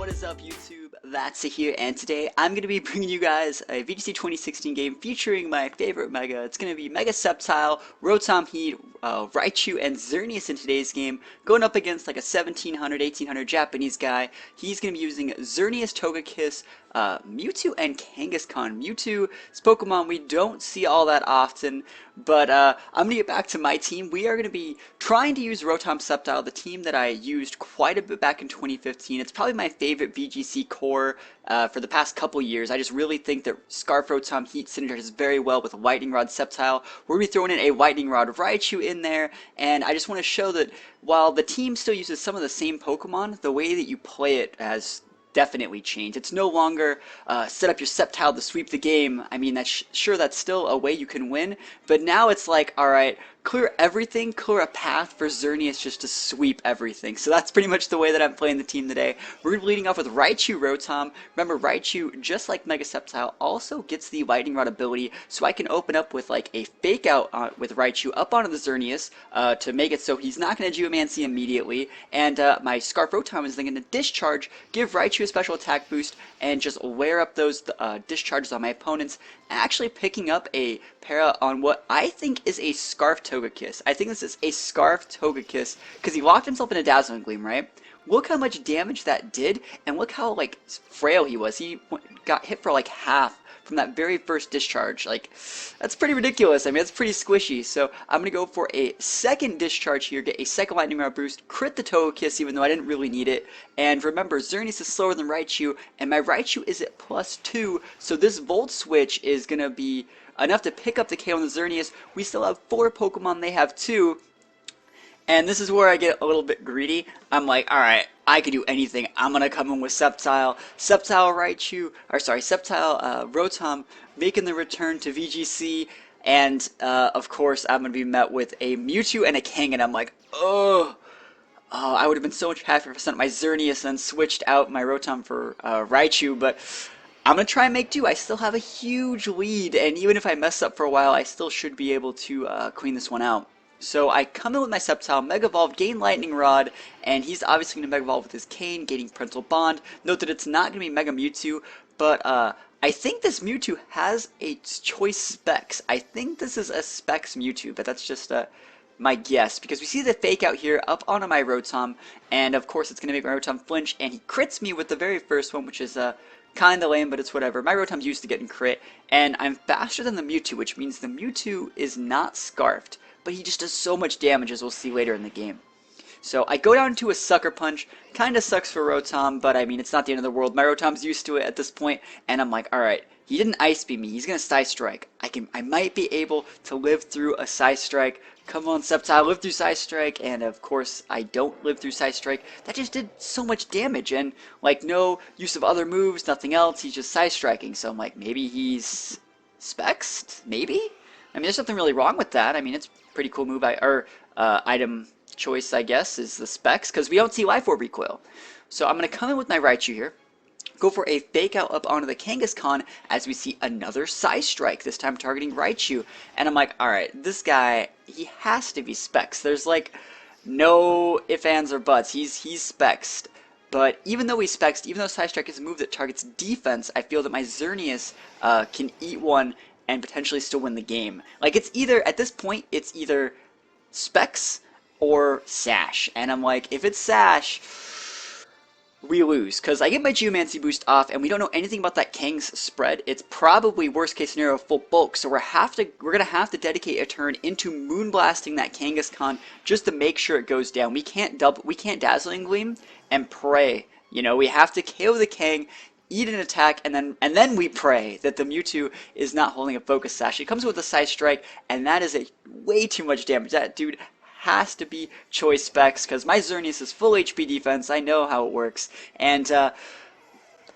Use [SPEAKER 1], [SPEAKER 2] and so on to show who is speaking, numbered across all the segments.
[SPEAKER 1] What is up, YouTube? That's here, and today I'm going to be bringing you guys a VGC 2016 game featuring my favorite Mega. It's going to be Mega Sceptile, Rotom-H, Raichu, and Xerneas in today's game, going up against like a 1700, 1800 Japanese guy. He's going to be using Xerneas, Togekiss, Mewtwo, and Kangaskhan. Mewtwo is Pokemon we don't see all that often, but I'm going to get back to my team. We are going to be trying to use Rotom Sceptile, the team that I used quite a bit back in 2015. It's probably my favorite VGC core for the past couple years. I just really think that Scarf Rotom Heat synergizes very well with Lightning Rod Sceptile. We're going to be throwing in a Lightning Rod Raichu in there, and I just want to show that while the team still uses some of the same Pokemon, the way that you play it has definitely changed. It's no longer set up your Sceptile to sweep the game. I mean, sure, that's still a way you can win, but now it's like, alright, clear everything, clear a path for Xerneas just to sweep everything. So that's pretty much the way that I'm playing the team today. We're going to be leading off with Raichu Rotom. Remember, Raichu, just like Mega Sceptile, also gets the Lightning Rod ability, so I can open up with like a Fake Out with Raichu up onto the Xerneas to make it so he's not going to Geomancy immediately, and my Scarf Rotom is then going to Discharge, give Raichu a special attack boost, and just wear up those discharges on my opponents, actually picking up a para on what I think is a Scarf Togekiss. I think this is a Scarf Togekiss because he locked himself in a Dazzling Gleam, right? Look how much damage that did, and look how like frail he was. He got hit for like half from that very first discharge. Like, that's pretty ridiculous. I mean, that's pretty squishy. So I'm going to go for a second discharge here, get a second Lightning Rod boost, crit the Togekiss even though I didn't really need it. And remember, Xerneas is slower than Raichu, and my Raichu is at +2, so this Volt Switch is going to be enough to pick up the KO on the Xerneas. We still have 4 Pokemon, they have 2. And this is where I get a little bit greedy. I'm like, alright, I could do anything. I'm going to come in with Sceptile. Sceptile Rotom making the return to VGC. And, of course, I'm going to be met with a Mewtwo and a Kang. And I'm like, oh, I would have been so much happier if I sent my Xerneas and then switched out my Rotom for Raichu. But I'm going to try and make do. I still have a huge lead. And even if I mess up for a while, I still should be able to clean this one out. So I come in with my Sceptile, Mega Evolve, gain Lightning Rod, and he's obviously going to Mega Evolve with his Cane, gaining Parental Bond. Note that it's not going to be Mega Mewtwo, but I think this Mewtwo has a choice Specs. I think this is a Specs Mewtwo, but that's just my guess, because we see the Fake Out here up onto my Rotom, and of course it's going to make my Rotom flinch, and he crits me with the very first one, which is kinda lame, but it's whatever. My Rotom's used to getting crit, and I'm faster than the Mewtwo, which means the Mewtwo is not Scarfed, but he just does so much damage, as we'll see later in the game. So I go down to a Sucker Punch. Kinda sucks for Rotom, but I mean, it's not the end of the world. My Rotom's used to it at this point, and I'm like, alright, he didn't Ice Beam me. He's gonna Psy Strike. I might be able to live through a Psy Strike. Come on, Sceptile, live through Psy Strike, and of course, I don't live through Psy Strike. That just did so much damage, and like no use of other moves, nothing else. He's just Psy Striking. So I'm like, maybe he's Spexed? Maybe? I mean, there's nothing really wrong with that. I mean, it's a pretty cool move. Item choice, I guess, is the Specs, because we don't see Life Orb recoil. So I'm going to come in with my Raichu here, go for a Fake Out up onto the Kangaskhan as we see another Psy Strike, this time targeting Raichu. And I'm like, alright, this guy, he has to be Specs. There's like no ifs, ands, or buts. He's Specs. But even though he's Specs, even though Psy Strike is a move that targets defense, I feel that my Xerneas can eat one and potentially still win the game. Like, it's either, at this point, it's either Specs or Sash. And I'm like, if it's Sash, we lose. Because I get my Geomancy boost off, and we don't know anything about that Kang's spread. It's probably, worst case scenario, full bulk. So we're going to have to dedicate a turn into Moonblasting that Kangaskhan just to make sure it goes down. We can't Dazzling Gleam and pray. You know, we have to KO the Kang, eat an attack, and then we pray that the Mewtwo is not holding a Focus Sash. It comes with a Psy Strike, and that is way too much damage. That dude has to be choice Specs, because my Xerneas is full HP defense. I know how it works. And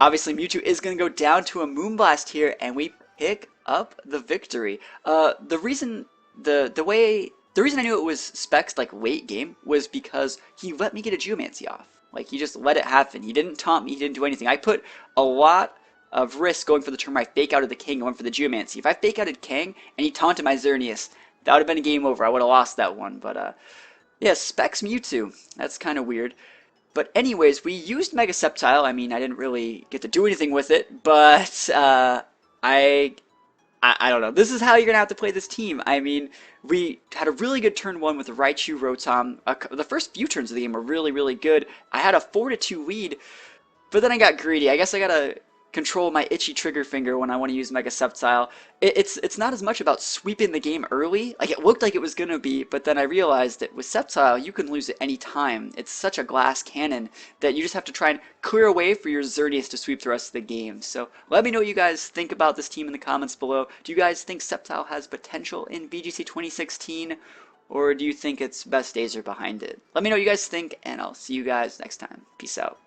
[SPEAKER 1] obviously Mewtwo is going to go down to a Moonblast here, and we pick up the victory. The reason I knew it was Specs like late game was because he let me get a Geomancy off. Like, he just let it happen. He didn't taunt me. He didn't do anything. I put a lot of risk going for the turn where I Fake Outed the King and went for the Geomancy. If I Fake Outed Kang and he taunted my Xerneas, that would have been a game over. I would have lost that one. But, yeah, Specs Mewtwo. That's kind of weird. But anyways, we used Mega Sceptile. I mean, I didn't really get to do anything with it, but I I don't know. This is how you're gonna have to play this team. I mean, we had a really good turn one with Raichu Rotom. The first few turns of the game were really, really good. I had a 4-2 lead, but then I got greedy. I guess I gotta control my itchy trigger finger when I want to use Mega Sceptile. It's not as much about sweeping the game early. Like it looked like it was gonna be, but then I realized that with Sceptile you can lose at any time. It's such a glass cannon that you just have to try and clear a way for your Xerneas to sweep the rest of the game. So let me know what you guys think about this team in the comments below. Do you guys think Sceptile has potential in VGC 2016? Or do you think its best days are behind it? Let me know what you guys think, and I'll see you guys next time. Peace out.